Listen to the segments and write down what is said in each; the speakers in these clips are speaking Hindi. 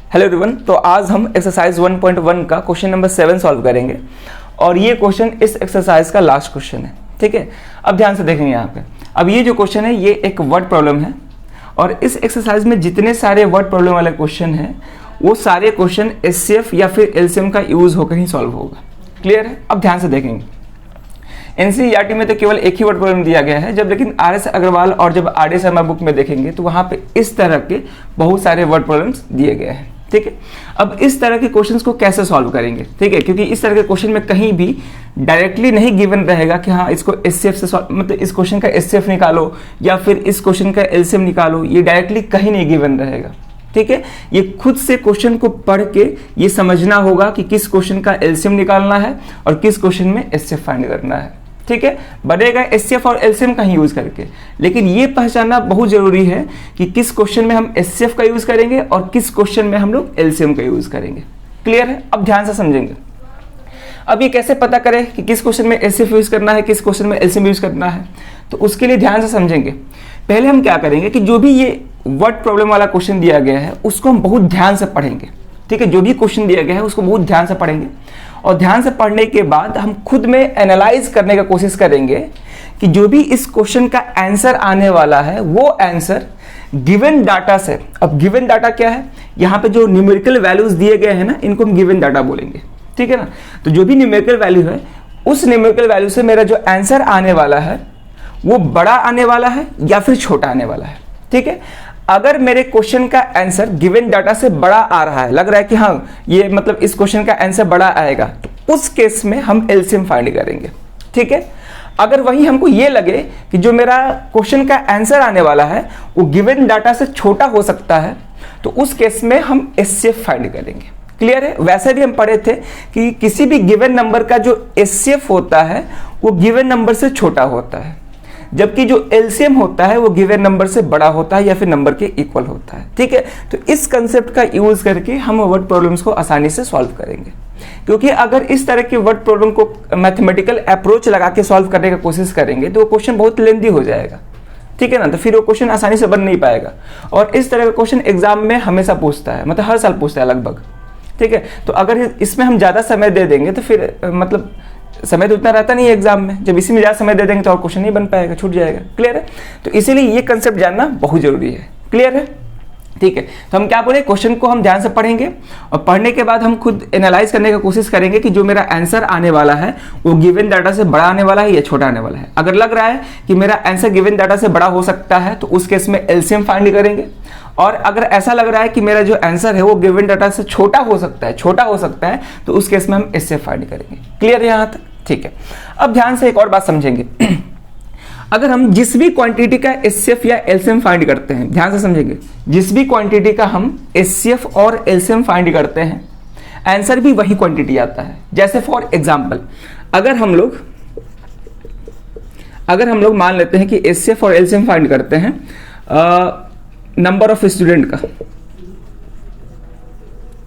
हेलो एवरीवन, तो आज हम एक्सरसाइज 1.1 का क्वेश्चन नंबर 7 सॉल्व करेंगे और ये क्वेश्चन इस एक्सरसाइज का लास्ट क्वेश्चन है। ठीक है, अब ध्यान से देखेंगे यहाँ पे। अब ये जो क्वेश्चन है ये एक वर्ड प्रॉब्लम है और इस एक्सरसाइज में जितने सारे वर्ड प्रॉब्लम वाले क्वेश्चन हैं वो सारे क्वेश्चन एचसीएफ या फिर एलसीएम का यूज होकर ही सॉल्व होगा। क्लियर है? अब ध्यान से देखेंगे। एनसीईआरटी में तो केवल एक ही वर्ड प्रॉब्लम दिया गया है, जब लेकिन आर एस अग्रवाल और जब आर डी शर्मा बुक में देखेंगे तो वहाँ पे इस तरह के बहुत सारे वर्ड प्रॉब्लम्स दिए गए हैं। ठीक है, अब इस तरह के क्वेश्चंस को कैसे सॉल्व करेंगे? ठीक है, क्योंकि इस तरह के क्वेश्चन में कहीं भी डायरेक्टली नहीं गिवन रहेगा कि हाँ इसको एचसीएफ से मतलब इस क्वेश्चन का एचसीएफ निकालो या फिर इस क्वेश्चन का एलसीएम निकालो, ये डायरेक्टली कहीं नहीं गिवन रहेगा। ठीक है, ये खुद से क्वेश्चन को पढ़ के ये समझना होगा कि किस क्वेश्चन का एलसीएम निकालना है और किस क्वेश्चन में एचसीएफ फाइंड करना है। ठीक है, बनेगा एचसीएफ और एलसीएम का ही यूज करके, लेकिन ये पहचानना बहुत जरूरी है कि किस क्वेश्चन में हम एचसीएफ का यूज करेंगे और किस क्वेश्चन में हम लोग एलसीएम का यूज करेंगे। क्लियर है? अब ध्यान से समझेंगे। अब ये कैसे पता करें कि किस क्वेश्चन में एचसीएफ यूज करना है, किस क्वेश्चन में एलसीएम यूज करना है, तो उसके लिए ध्यान से समझेंगे। पहले हम क्या करेंगे कि जो भी ये वर्ड प्रॉब्लम वाला क्वेश्चन दिया गया है उसको हम बहुत ध्यान से पढ़ेंगे। ठीक है, जो भी क्वेश्चन दिया गया है उसको बहुत ध्यान से पढ़ेंगे और ध्यान से पढ़ने के बाद हम खुद में एनालाइज करने का कोशिश करेंगे कि जो भी इस क्वेश्चन का आंसर आने वाला है वो आंसर गिवन डाटा से। अब गिवन डाटा क्या है? यहाँ पे जो न्यूमेरिकल वैल्यूज दिए गए हैं ना, इनको हम गिवन डाटा बोलेंगे। ठीक है ना, तो जो भी न्यूमेरिकल वैल्यू है उस न्यूमेरिकल वैल्यू से मेरा जो आंसर आने वाला है वो बड़ा आने वाला है या फिर छोटा आने वाला है। ठीक है, अगर मेरे क्वेश्चन का आंसर गिवन डाटा से बड़ा आ रहा है, लग रहा है कि हाँ ये मतलब इस क्वेश्चन का आंसर बड़ा आएगा, तो उस केस में हम एलसीएम फाइंड करेंगे। ठीक है, अगर वही हमको ये लगे कि जो मेरा क्वेश्चन का आंसर आने वाला है वो गिवन डाटा से छोटा हो सकता है, तो उस केस में हम एचसीएफ फाइंड करेंगे। क्लियर है? वैसे भी हम पढ़े थे कि किसी भी गिवन नंबर का जो एचसीएफ होता है वो गिवन नंबर से छोटा होता है, जबकि जो एलसीएम होता है वो गिवन नंबर से बड़ा होता है या फिर नंबर के इक्वल होता है। ठीक है, तो इस कंसेप्ट का यूज करके हम वर्ड प्रॉब्लम्स को आसानी से सॉल्व करेंगे, क्योंकि अगर इस तरह के वर्ड प्रॉब्लम को मैथमेटिकल अप्रोच लगा के सॉल्व करने की कोशिश करेंगे तो वो क्वेश्चन बहुत लेंथी हो जाएगा। ठीक है ना, तो फिर वो क्वेश्चन आसानी से बन नहीं पाएगा और इस तरह का क्वेश्चन एग्जाम में हमेशा पूछता है, मतलब हर साल पूछता है लगभग। ठीक है, तो अगर इसमें हम ज़्यादा समय दे देंगे तो फिर मतलब समय तो उतना रहता नहीं है एग्जाम में, जब इसी में ज़्यादा समय दे देंगे तो और क्वेश्चन नहीं बन पाएगा, छूट जाएगा। क्लियर है? तो इसीलिए ये कंसेप्ट जानना बहुत जरूरी है। क्लियर है? ठीक है, तो हम क्या बोले, क्वेश्चन को हम ध्यान से पढ़ेंगे और पढ़ने के बाद हम खुद एनालाइज करने की कोशिश करेंगे कि जो मेरा आंसर आने वाला है वो गिवन डाटा से बड़ा आने वाला है या छोटा आने वाला है। अगर लग रहा है कि मेरा आंसर गिवन डाटा से बड़ा हो सकता है तो उस केस में एलसीएम फाइंड करेंगे, और अगर ऐसा लग रहा है कि मेरा जो आंसर है वो गिवन डाटा से छोटा हो सकता है तो उस केस में हम एचसीएफ फाइंड करेंगे। क्लियर है यहाँ तक? ठीक है, अब ध्यान से एक और बात समझेंगे। अगर हम जिस भी क्वांटिटी का एचसीएफ या एलसीएम फाइंड करते हैं, ध्यान से समझेंगे, जिस भी क्वांटिटी का हम एचसीएफ और एलसीएम फाइंड करते हैं आंसर भी वही क्वांटिटी आता है। जैसे फॉर एग्जांपल अगर हम लोग मान लेते हैं कि एचसीएफ और एलसीएम फाइंड करते हैं नंबर ऑफ स्टूडेंट का।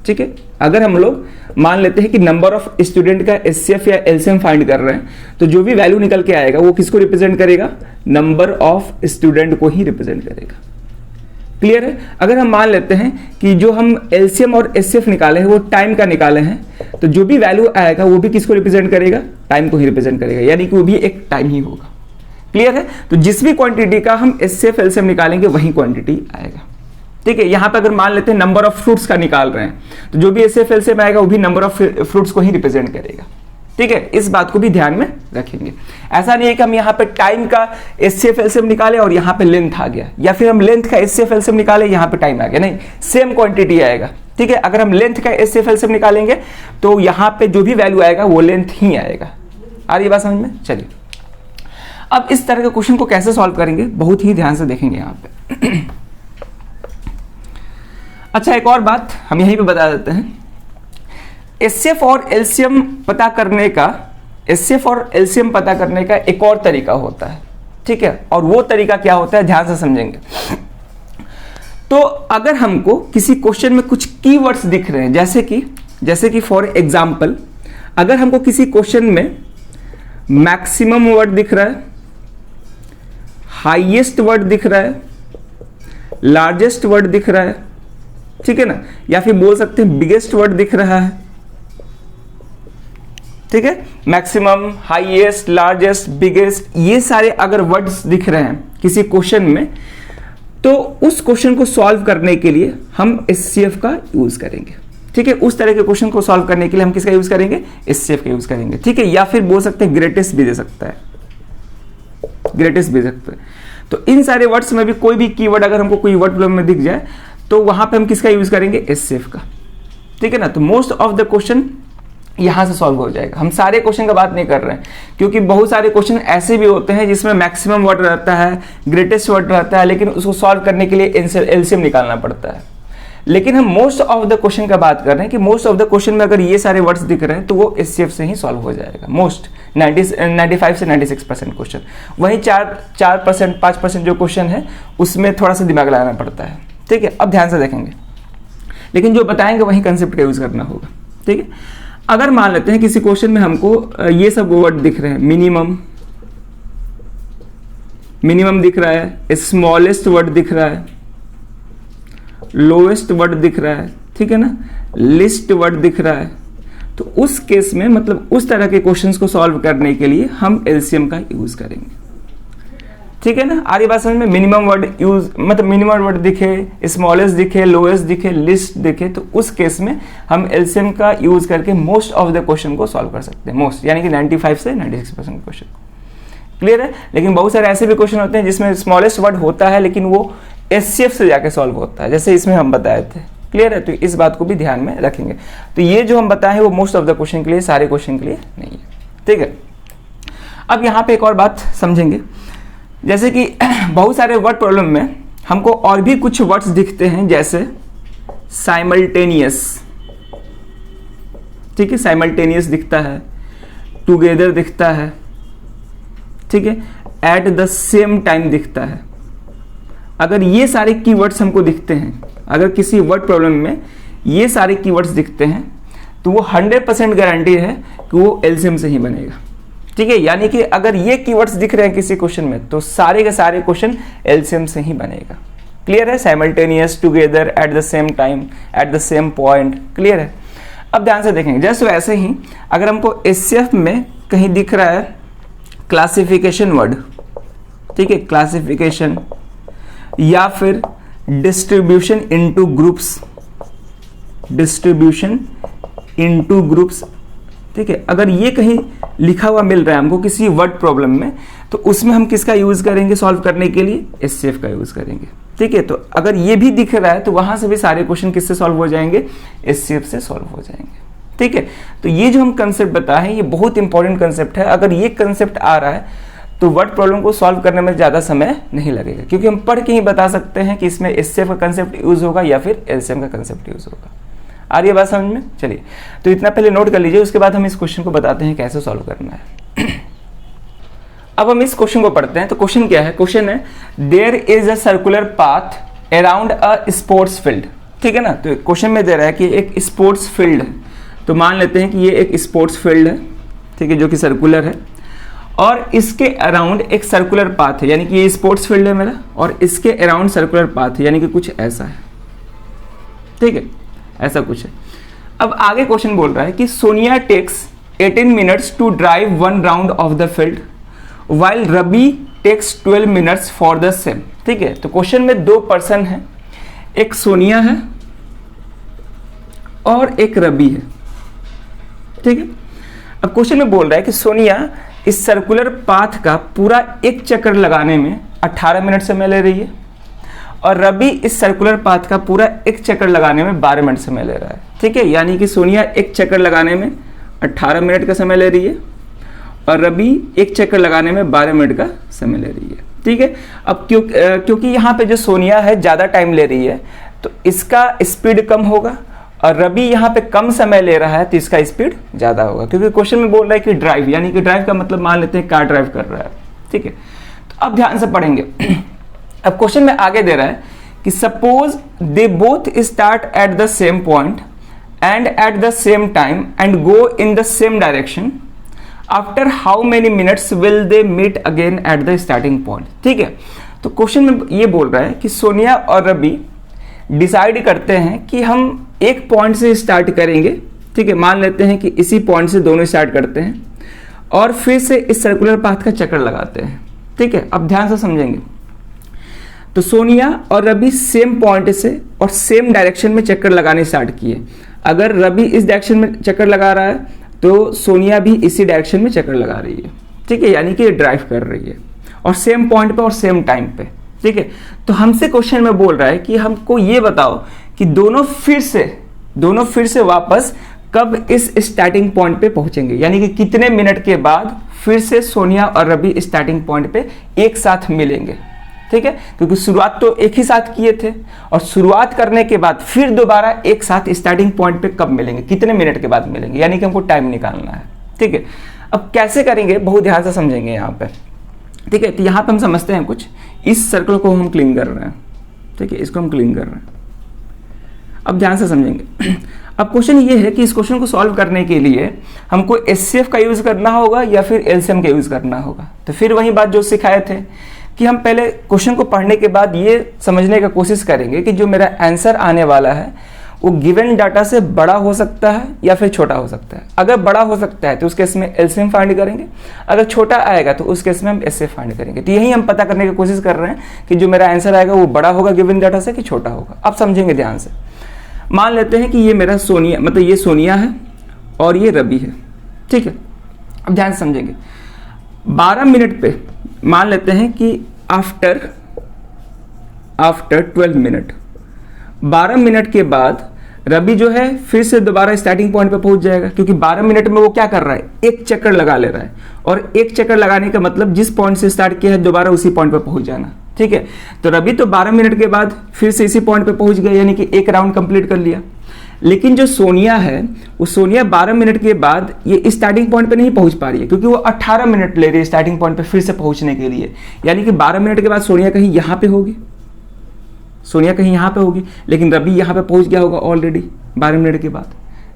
ठीक है, अगर हम लोग मान लेते हैं कि नंबर ऑफ स्टूडेंट का एचसीएफ या एलसीएम फाइंड कर रहे हैं तो जो भी वैल्यू निकल के आएगा वो किसको रिप्रेजेंट करेगा? नंबर ऑफ स्टूडेंट को ही रिप्रेजेंट करेगा। क्लियर है? अगर हम मान लेते हैं कि जो हम एलसीएम और एचसीएफ निकाले हैं वो टाइम का निकाले हैं, तो जो भी वैल्यू आएगा वो भी किसको रिप्रेजेंट करेगा? टाइम को ही रिप्रेजेंट करेगा, यानी कि वो भी एक टाइम ही होगा। क्लियर है? तो जिस भी क्वांटिटी का हम एचसीएफ एलसीएम निकालेंगे वही क्वांटिटी आएगा। ठीक है, यहां पर अगर मान लेते हैं नंबर ऑफ फ्रूट्स का निकाल रहे हैं तो जो भी एचसीएफ एलसीएम आएगा वो भी नंबर ऑफ फ्रूट्स को ही रिप्रेजेंट करेगा। ठीक है, इस बात को भी ध्यान में रखेंगे। ऐसा नहीं है कि हम यहाँ पे टाइम का एचसीएफ एलसीएम निकाले और यहाँ पे लेंथ आ गया, या फिर हम लेंथ का एचसीएफ एलसीएम निकाले यहाँ पे टाइम आ गया। नहीं, सेम क्वांटिटी आएगा। ठीक है, अगर हम लेंथ का एचसीएफ एलसीएम निकालेंगे तो यहाँ पे जो भी वैल्यू आएगा वो लेंथ ही आएगा। आ रही बात समझ में? चलिए, अब इस तरह के क्वेश्चन को कैसे सॉल्व करेंगे बहुत ही ध्यान से देखेंगे यहाँ पे। अच्छा, एक और बात हम यहीं पे बता देते हैं। एचसीएफ और एलसीएम पता करने का एक और तरीका होता है। ठीक है, और वो तरीका क्या होता है ध्यान से समझेंगे। तो अगर हमको किसी क्वेश्चन में कुछ कीवर्ड्स दिख रहे हैं, जैसे कि फॉर एग्जांपल अगर हमको किसी क्वेश्चन में मैक्सिमम वर्ड दिख रहा है, हाईएस्ट वर्ड दिख रहा है, लार्जेस्ट वर्ड दिख रहा है, ठीक है ना, या फिर बोल सकते हैं बिगेस्ट वर्ड दिख रहा है, ठीक है, मैक्सिमम, हाईएस्ट, लार्जेस्ट, बिगेस्ट, ये सारे अगर वर्ड्स दिख रहे हैं किसी क्वेश्चन में, तो उस क्वेश्चन को सॉल्व करने के लिए हम एचसीएफ का यूज करेंगे, ठीक है। उस तरह के क्वेश्चन को सॉल्व करने के लिए हम किसका यूज करेंगे, एचसीएफ का यूज करेंगे, ठीक है। या फिर बोल सकते हैं ग्रेटेस्ट भी दे सकता है, ग्रेटेस्ट भी दे सकते हैं। तो इन सारे वर्ड्स में भी कोई भी कीवर्ड अगर हमको कोई वर्ड प्रॉब्लम में दिख जाए तो वहां पे हम किसका यूज करेंगे, एचसीएफ का, ठीक है ना। तो मोस्ट ऑफ द क्वेश्चन यहां से सॉल्व हो जाएगा। हम सारे क्वेश्चन का बात नहीं कर रहे हैं, क्योंकि बहुत सारे क्वेश्चन ऐसे भी होते हैं जिसमें मैक्सिमम वर्ड रहता है, ग्रेटेस्ट वर्ड रहता है, लेकिन उसको सॉल्व करने के लिए एलसीएम निकालना पड़ता है। लेकिन हम मोस्ट ऑफ द क्वेश्चन का बात कर रहे हैं कि मोस्ट ऑफ द क्वेश्चन में अगर ये सारे वर्ड्स दिख रहे हैं तो वो एचसीएफ से ही सॉल्व हो जाएगा। मोस्ट 95 से 96% क्वेश्चन। वहीं 4% 5% जो क्वेश्चन है उसमें थोड़ा सा दिमाग लगाना पड़ता है, ठीक है। अब ध्यान से देखेंगे, लेकिन जो बताएंगे वही कंसेप्ट का यूज करना होगा, ठीक है। अगर मान लेते हैं किसी क्वेश्चन में हमको ये सब वर्ड दिख रहे हैं, मिनिमम दिख रहा है, स्मॉलेस्ट वर्ड दिख रहा है, लोएस्ट वर्ड दिख रहा है, ठीक है ना, लिस्ट वर्ड दिख रहा है, तो उस केस में मतलब उस तरह के क्वेश्चंस को सॉल्व करने के लिए हम एलसीएम का यूज करेंगे, ठीक है ना। आगे बात समझ में, मिनिमम वर्ड यूज मतलब मिनिमम वर्ड दिखे, स्मॉलेस्ट दिखे, लोएस्ट दिखे, लिस्ट दिखे, तो उस केस में हम एलसीएम का यूज करके मोस्ट ऑफ द क्वेश्चन को सॉल्व कर सकते हैं। मोस्ट यानी कि 95 से 96% क्वेश्चन, क्लियर है। लेकिन बहुत सारे ऐसे भी क्वेश्चन होते हैं जिसमें स्मॉलेस्ट वर्ड होता है लेकिन वो एचसीएफ से जाके सॉल्व होता है, जैसे इसमें हम बताए थे, क्लियर है। तो इस बात को भी ध्यान में रखेंगे। तो ये जो हम बताए हैं वो मोस्ट ऑफ द क्वेश्चन के लिए, सारे क्वेश्चन के लिए नहीं है, ठीक है। अब यहाँ पे एक और बात समझेंगे, जैसे कि बहुत सारे वर्ड प्रॉब्लम में हमको और भी कुछ वर्ड्स दिखते हैं, जैसे साइमल्टेनियस, ठीक है, साइमल्टेनियस दिखता है, टुगेदर दिखता है, ठीक है, एट द सेम टाइम दिखता है। अगर ये सारे कीवर्ड्स हमको दिखते हैं, अगर किसी वर्ड प्रॉब्लम में ये सारे कीवर्ड्स दिखते हैं तो वो 100% गारंटी है कि वो एलसीएम से ही बनेगा, ठीक है। यानी कि अगर ये कीवर्ड्स दिख रहे हैं किसी क्वेश्चन में तो सारे के सारे क्वेश्चन एलसीएम से ही बनेगा, क्लियर है। Simultaneous, together, eight the same time, eight the same point, clear है। अब ध्यान से देखेंगे, जस्ट वैसे ही अगर हमको एचसीएफ में कहीं दिख रहा है क्लासिफिकेशन वर्ड, ठीक है, क्लासिफिकेशन, या फिर distribution into groups, distribution into groups, ठीक है, अगर ये कहीं लिखा हुआ मिल रहा है हमको किसी वर्ड प्रॉब्लम में, तो उसमें हम किसका यूज करेंगे सॉल्व करने के लिए, एचसीएफ का यूज करेंगे, ठीक है। तो अगर ये भी दिख रहा है तो वहां से भी सारे क्वेश्चन किससे सॉल्व हो जाएंगे, एचसीएफ से सॉल्व हो जाएंगे, ठीक है। तो ये जो हम कंसेप्ट बताए हैं ये बहुत इंपॉर्टेंट कंसेप्ट है। अगर ये कंसेप्ट आ रहा है तो वर्ड प्रॉब्लम को सॉल्व करने में ज्यादा समय नहीं लगेगा, क्योंकि हम पढ़ के ही बता सकते हैं कि इसमें एचसीएफ का कंसेप्ट यूज होगा या फिर एलसीएम का कंसेप्ट यूज होगा। आ रही है बात समझ में? चलिए, तो इतना पहले नोट कर लीजिए, उसके बाद हम इस क्वेश्चन को बताते हैं कैसे सॉल्व करना है। अब हम इस क्वेश्चन को पढ़ते हैं। तो क्वेश्चन क्या है? क्वेश्चन है there is a circular path around a sports field, ठीक है ना। तो क्वेश्चन में दे रहा है कि एक स्पोर्ट्स फील्ड है, तो मान लेते हैं कि ये एक स्पोर्ट्स फील्ड है, ठीक है, जो कि सर्कुलर है, और इसके अराउंड एक सर्कुलर पाथ है, यानी कि ये स्पोर्ट्स फील्ड है मेरा, और इसके अराउंड सर्कुलर पाथ है, यानी कि कुछ ऐसा है, ठीक है, ऐसा कुछ है। अब आगे क्वेश्चन बोल रहा है कि Sonia takes 18 minutes to drive 1 round of the field while Ravi takes 12 minutes for the same, ठीक है। तो क्वेश्चन में 2 पर्सन है, एक सोनिया है और एक रवि है, ठीक है। अब क्वेश्चन में बोल रहा है कि सोनिया इस सर्कुलर पाथ का पूरा एक चक्कर लगाने में 18 मिनट समय ले रही है, और रवि इस सर्कुलर पाथ का पूरा एक चक्कर लगाने में 12 मिनट समय ले रहा है, ठीक है। यानी कि सोनिया एक चक्कर लगाने में 18 मिनट का समय ले रही है और रवि एक चक्कर लगाने में 12 मिनट का समय ले रही है, ठीक है। अब क्योंकि यहाँ पे जो सोनिया है ज़्यादा टाइम ले रही है तो इसका स्पीड कम होगा, और रवि यहाँ पे कम समय ले रहा है तो इसका स्पीड ज़्यादा होगा, क्योंकि क्वेश्चन में बोल रहा है कि ड्राइव, यानी कि ड्राइव का मतलब मान लेते हैं कार ड्राइव कर रहा है, ठीक है। तो अब ध्यान से पढ़ेंगे। अब क्वेश्चन में आगे दे रहा है कि suppose they both start at the same point and at the same time and go in the same direction, after how many minutes will they meet again at the starting point, ठीक है। तो क्वेश्चन में ये बोल रहा है कि सोनिया और रवि डिसाइड करते हैं कि हम एक पॉइंट से स्टार्ट करेंगे, ठीक है, मान लेते हैं कि इसी पॉइंट से दोनों स्टार्ट करते हैं और फिर से इस सर्कुलर पाथ का चक्कर लगाते हैं, ठीक है। अब ध्यान से समझेंगे। तो सोनिया और रवि सेम पॉइंट से और सेम डायरेक्शन में चक्कर लगाने स्टार्ट किए। अगर रवि इस डायरेक्शन में चक्कर लगा रहा है तो सोनिया भी इसी डायरेक्शन में चक्कर लगा रही है, ठीक है, यानी कि ये ड्राइव कर रही है और सेम पॉइंट पे और सेम टाइम पे, ठीक है। तो हमसे क्वेश्चन में बोल रहा है कि हमको ये बताओ कि दोनों फिर से वापस कब इस स्टार्टिंग पॉइंट पे पहुंचेंगे, यानी कि कितने मिनट के बाद फिर से सोनिया और रवि स्टार्टिंग पॉइंट पे एक साथ मिलेंगे, ठीक है। क्योंकि शुरुआत तो एक ही साथ किए थे और शुरुआत करने के बाद फिर दोबारा एक साथ स्टार्टिंग पॉइंट पे कब मिलेंगे, कितने मिनट के बाद मिलेंगे, यानी कि हमको टाइम निकालना है, ठीक है। अब कैसे करेंगे बहुत ध्यान से समझेंगे यहाँ पे, ठीक है। तो यहाँ पे हम समझते हैं कुछ, इस सर्कल को हम क्लीन कर रहे हैं, ठीक है, इसको हम क्लीन कर रहे हैं। अब ध्यान से समझेंगे। अब क्वेश्चन ये है कि इस क्वेश्चन को सॉल्व करने के लिए हमको एचसीएफ का यूज करना होगा या फिर एलसीएम का यूज करना होगा। तो फिर वही बात जो सिखाए थे कि हम पहले क्वेश्चन को पढ़ने के बाद ये समझने का कोशिश करेंगे कि जो मेरा आंसर आने वाला है वो गिवन डाटा से बड़ा हो सकता है या फिर छोटा हो सकता है। अगर बड़ा हो सकता है तो उस केस में एलसीएम फाइंड करेंगे, अगर छोटा आएगा तो उस केस में हम एचसीएफ फाइंड करेंगे। तो यही हम पता करने की कोशिश कर रहे हैं कि जो मेरा आंसर आएगा वो बड़ा होगा गिवन डाटा से कि छोटा होगा। अब समझेंगे ध्यान से। मान लेते हैं कि ये मेरा सोनिया, मतलब ये सोनिया है और ये रवि है, ठीक है। अब ध्यान से समझेंगे। 12 मिनट पे मान लेते हैं कि आफ्टर 12 मिनट, 12 मिनट के बाद रवि जो है फिर से दोबारा स्टार्टिंग पॉइंट पे पहुंच जाएगा, क्योंकि 12 मिनट में वो क्या कर रहा है, एक चक्कर लगा ले रहा है। और एक चक्कर लगाने का मतलब जिस पॉइंट से स्टार्ट किया है दोबारा उसी पॉइंट पे पहुंच जाना, ठीक है। तो रवि तो 12 मिनट के बाद फिर से इसी पॉइंट पे पहुंच गया, यानी कि एक राउंड कंप्लीट कर लिया। लेकिन जो सोनिया है वो सोनिया 12 मिनट के बाद ये स्टार्टिंग पॉइंट पे नहीं पहुंच पा रही है, क्योंकि वो 18 मिनट ले रही है स्टार्टिंग पॉइंट पे फिर से पहुंचने के लिए। यानी कि 12 मिनट के बाद सोनिया कहीं यहाँ पे होगी, सोनिया कहीं यहाँ पे होगी, लेकिन रवि यहाँ पे पहुंच गया होगा ऑलरेडी 12 मिनट के बाद,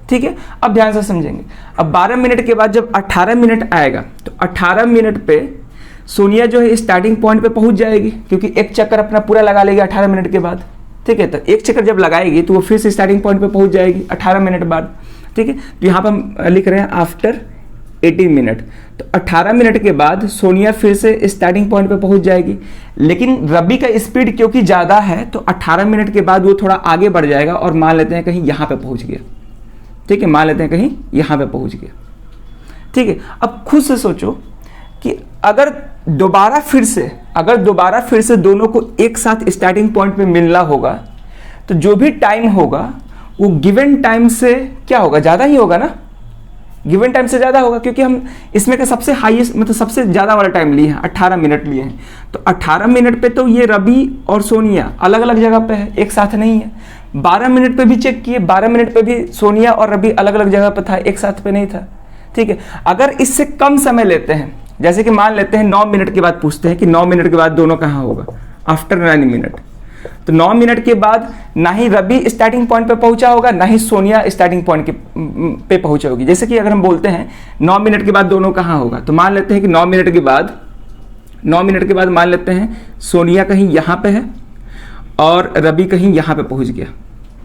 ठीक है। अब ध्यान से समझेंगे। अब 12 मिनट के बाद जब 18 मिनट आएगा तो 18 मिनट पे सोनिया जो है स्टार्टिंग पॉइंट पे पहुंच जाएगी, क्योंकि एक चक्कर अपना पूरा लगा लेगी 18 मिनट के बाद, ठीक है। तो एक चक्कर जब लगाएगी तो वो फिर से स्टार्टिंग पॉइंट पे पहुंच जाएगी 18 मिनट बाद, ठीक है। तो यहाँ पर हम लिख रहे हैं आफ्टर 18 मिनट। तो 18 मिनट के बाद सोनिया फिर से स्टार्टिंग पॉइंट पे पहुंच जाएगी, लेकिन रवि का स्पीड क्योंकि ज़्यादा है तो 18 मिनट के बाद वो थोड़ा आगे बढ़ जाएगा और मान लेते हैं कहीं यहाँ पे पहुंच गया, ठीक है, मान लेते हैं कहीं यहाँ पे पहुंच गया, ठीक है। अब खुद से सोचो कि अगर दोबारा फिर से दोनों को एक साथ स्टार्टिंग पॉइंट पे मिलना होगा तो जो भी टाइम होगा वो गिवन टाइम से क्या होगा, ज़्यादा ही होगा ना, गिवन टाइम से ज़्यादा होगा, क्योंकि हम इसमें का सबसे हाईएस्ट मतलब सबसे ज़्यादा वाला टाइम लिए हैं, 18 मिनट लिए हैं। तो 18 मिनट पे तो ये रवि और सोनिया अलग अलग जगह पे है, एक साथ नहीं है। 12 मिनट पे भी चेक किए, 12 मिनट पे भी सोनिया और रवि अलग अलग जगह पे था, एक साथ पे नहीं था, ठीक है। अगर इससे कम समय लेते हैं, जैसे कि मान लेते हैं 9 मिनट के बाद पूछते हैं कि 9 मिनट के बाद दोनों कहाँ होगा, आफ्टर 9 मिनट। तो 9 मिनट के बाद ना ही रवि स्टार्टिंग पॉइंट पे पहुंचा होगा ना ही सोनिया स्टार्टिंग पॉइंट पे पहुंचा होगी। जैसे कि अगर हम बोलते हैं 9 मिनट के बाद दोनों कहाँ होगा, तो मान लेते हैं कि 9 मिनट के बाद मान लेते हैं सोनिया कहीं यहाँ पे है और रवि कहीं यहाँ पे पहुंच गया,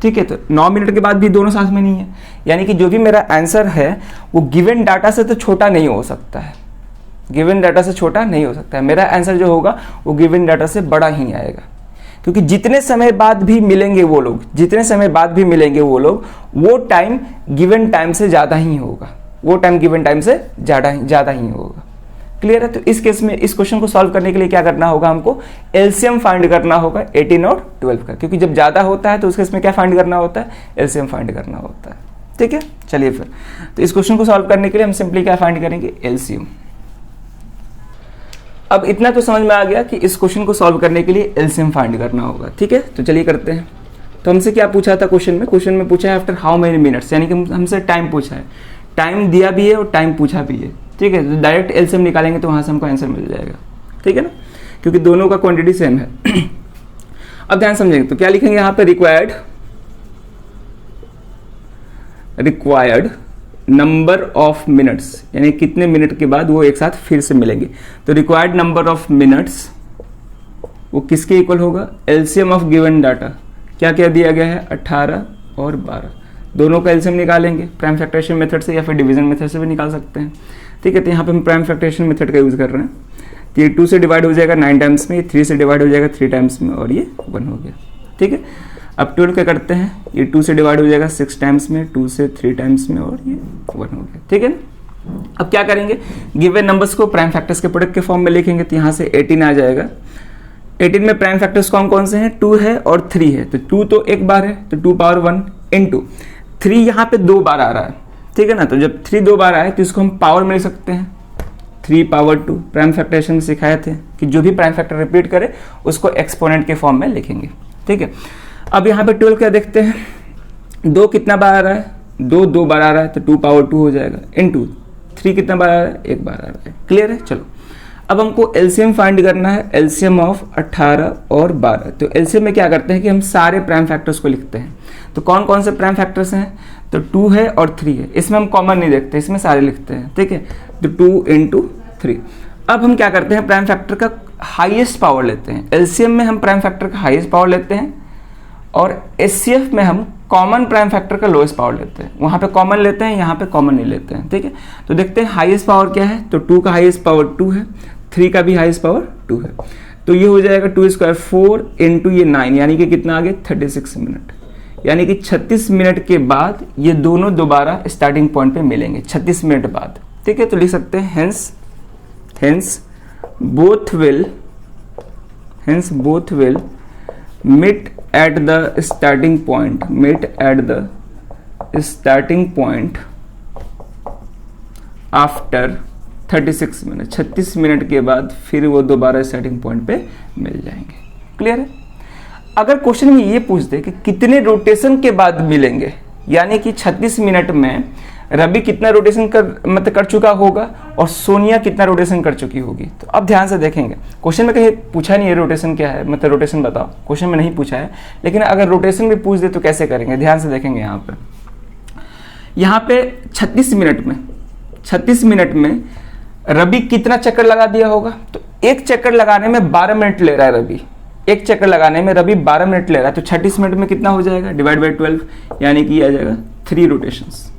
ठीक है। तो 9 मिनट के बाद भी दोनों साथ में नहीं है, यानी कि जो भी मेरा आंसर है वो गिवन डाटा से तो छोटा नहीं हो सकता है, गिवन डाटा से छोटा नहीं हो सकता है। मेरा आंसर जो होगा वो गिवन डाटा से बड़ा ही आएगा, क्योंकि जितने समय बाद भी मिलेंगे वो लोग वो टाइम गिवन टाइम से ज़्यादा ही होगा, वो टाइम गिवन टाइम से ज़्यादा ही होगा। क्लियर है। तो इस केस में इस क्वेश्चन को सॉल्व करने के लिए क्या करना होगा, हमको एलसीएम फाइंड करना होगा 18 और 12 का, क्योंकि जब ज़्यादा होता है तो उस केस में क्या फाइंड करना होता है, एलसीएम फाइंड करना होता है, ठीक है। चलिए फिर तो इस क्वेश्चन को सॉल्व करने के लिए हम सिंपली क्या फाइंड करेंगे, एलसीएम। अब इतना तो समझ में आ गया कि इस क्वेश्चन को सॉल्व करने के लिए एलसीएम फाइंड करना होगा, ठीक है। तो चलिए करते हैं। तो हमसे क्या पूछा था क्वेश्चन में पूछा है आफ्टर हाउ मेनी मिनट्स, यानी कि हमसे टाइम पूछा है, टाइम दिया भी है और टाइम पूछा भी है, ठीक है। तो डायरेक्ट एलसीएम निकालेंगे तो वहां से हमको आंसर मिल जाएगा, ठीक है ना, क्योंकि दोनों का क्वांटिटी सेम है। अब ध्यान समझेंगे तो क्या लिखेंगे यहाँ पे, रिक्वायर्ड नंबर ऑफ मिनट्स, यानी कितने मिनट के बाद वो एक साथ फिर से मिलेंगे। तो रिक्वायर्ड नंबर ऑफ मिनट्स वो किसके इक्वल होगा, एलसीएम ऑफ गिवन डाटा, क्या क्या दिया गया है, 18 और 12, दोनों का एलसीएम निकालेंगे प्राइम फैक्टराइजेशन मेथड से या फिर डिवीजन मेथड से भी निकाल सकते हैं। ठीक है, तो यहाँ पे हम प्राइम फैक्टराइजेशन मेथड का यूज़ कर रहे हैं। तो ये 2 से डिवाइड हो जाएगा 9 टाइम्स में, ये 3 से डिवाइड हो जाएगा 3 टाइम्स में, और ये 1 हो गया। ठीक है, अब 12 क्या करते हैं, ये 2 से डिवाइड हो जाएगा 6 टाइम्स में, 2 से 3 टाइम्स में, और ये 1 हो गया। ठीक है, अब क्या करेंगे, गिवन नंबर्स को प्राइम फैक्टर्स के प्रोडक्ट के फॉर्म में लिखेंगे। तो यहाँ से 18 आ जाएगा। 18 में प्राइम फैक्टर्स कौन कौन से हैं, 2 है और 3 है। तो 2 तो एक बार है, तो 2 पावर 1 इंटू 3 यहाँ पे 2 बार आ रहा है। ठीक है ना, तो जब 3 2 बार आए तो इसको हम पावर में लिख सकते हैं, 3 पावर 2। प्राइम फैक्टराइजेशन में सिखाए थे कि जो भी प्राइम फैक्टर रिपीट करे उसको एक्सपोनेंट के फॉर्म में लिखेंगे। ठीक है, अब यहाँ पे 12 क्या देखते हैं, 2 कितना बार आ रहा है, 2 बार आ रहा है, तो 2 पावर 2 हो जाएगा, इंटू 3 कितना बार आ रहा है, 1 बार आ रहा है। क्लियर है। चलो अब हमको एलसीएम फाइंड करना है, एलसीएम ऑफ 18 और 12। तो एलसीएम में क्या करते हैं कि हम सारे प्राइम फैक्टर्स को लिखते हैं। तो कौन कौन से प्राइम फैक्टर्स हैं, तो 2 है और 3 है, इसमें हम कॉमन नहीं देखते, इसमें सारे लिखते हैं। ठीक है, तो 2 इंटू 3। अब हम क्या करते हैं, प्राइम फैक्टर का हाईएस्ट पावर लेते हैं। एलसीएम में हम प्राइम फैक्टर का हाईएस्ट पावर लेते हैं, और एचसीएफ में हम कॉमन प्राइम फैक्टर का लोएस्ट पावर लेते हैं। वहां पे कॉमन लेते हैं, यहाँ पे कॉमन नहीं लेते हैं। ठीक है, तो देखते हैं हाईएस्ट पावर क्या है, तो 2 का हाईएस्ट पावर 2 है, 3 का भी हाईएस्ट पावर 2 है। तो ये हो जाएगा 2 स्क्वायर 4 इंटू ये 9, यानी कि कितना आ गया, 36 मिनट। यानी कि 36 मिनट के बाद ये दोनों दोबारा स्टार्टिंग पॉइंट पे मिलेंगे, 36 मिनट बाद। ठीक है, तो लिख सकते हैं hence both will meet at the starting point after 36 minute. 36 minute के बाद फिर वो दोबारा स्टार्टिंग पॉइंट पे मिल जाएंगे। क्लियर है। अगर क्वेश्चन में ये पूछ दे कि कितने रोटेशन के बाद मिलेंगे, यानी कि 36 मिनट में रवि कितना रोटेशन कर चुका होगा और सोनिया कितना रोटेशन कर चुकी होगी, तो अब ध्यान से देखेंगे। क्वेश्चन में कहीं पूछा नहीं है रोटेशन क्या है, मतलब रोटेशन बताओ, क्वेश्चन में नहीं पूछा है, लेकिन अगर रोटेशन भी पूछ दे तो कैसे करेंगे, ध्यान से देखेंगे। यहाँ पे 36 मिनट में रवि कितना चक्कर लगा दिया होगा, तो एक चक्कर लगाने में 12 मिनट ले रहा है रवि, एक चक्कर लगाने में रवि 12 मिनट ले रहा है। तो 36 मिनट में कितना हो जाएगा, डिवाइड बाई 12, यानी कि आ जाएगा 3 रोटेशंस।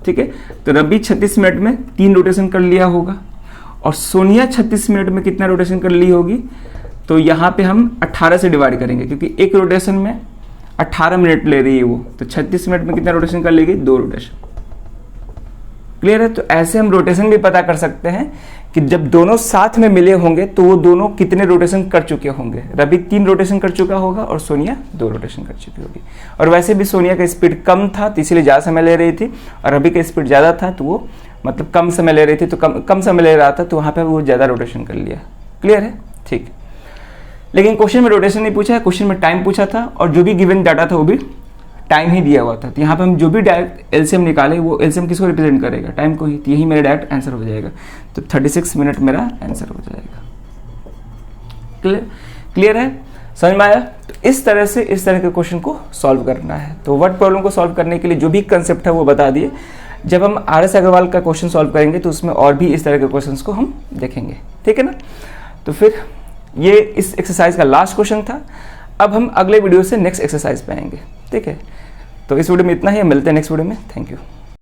ठीक है, तो रवि 36 मिनट में 3 रोटेशन कर लिया होगा, और सोनिया 36 मिनट में कितना रोटेशन कर ली होगी, तो यहाँ पे हम 18 से डिवाइड करेंगे, क्योंकि एक रोटेशन में 18 मिनट ले रही है वो, तो 36 मिनट में कितना रोटेशन कर लेगी, 2 रोटेशन। क्लियर है। तो ऐसे हम रोटेशन भी पता कर सकते हैं कि जब दोनों साथ में मिले होंगे तो वो दोनों कितने रोटेशन कर चुके होंगे। रवि 3 रोटेशन कर चुका होगा और सोनिया 2 रोटेशन कर चुकी होगी। और वैसे भी सोनिया का स्पीड कम था तो इसीलिए ज़्यादा समय ले रही थी, और रवि का स्पीड ज़्यादा था तो वो मतलब कम समय ले रही थी, तो कम समय ले रहा था, तो वहाँ पर वो ज़्यादा रोटेशन कर लिया। क्लियर है। ठीक, लेकिन क्वेश्चन में रोटेशन नहीं पूछा है, क्वेश्चन में टाइम पूछा था, और जो भी गिवन डाटा था वो भी टाइम ही दिया हुआ था। तो यहाँ पे हम जो भी डायरेक्ट एलसीएम निकाले वो एलसीएम किसको रिप्रेजेंट करेगा, टाइम को ही। तो यही मेरा डायरेक्ट आंसर हो जाएगा। तो 36 मिनट मेरा आंसर हो जाएगा। क्लियर है, समझ में आया। तो इस तरह के क्वेश्चन को सॉल्व करना है। तो वर्ड प्रॉब्लम को सॉल्व करने के लिए जो भी कंसेप्ट है वो बता दिए। जब हम RS अग्रवाल का क्वेश्चन सॉल्व करेंगे तो उसमें और भी इस तरह के क्वेश्चन को हम देखेंगे। ठीक है ना। तो फिर ये इस एक्सरसाइज का लास्ट क्वेश्चन था। अब हम अगले वीडियो से नेक्स्ट एक्सरसाइज पे आएंगे। ठीक है, तो इस वीडियो में इतना ही, मिलते हैं नेक्स्ट वीडियो में। Thank you.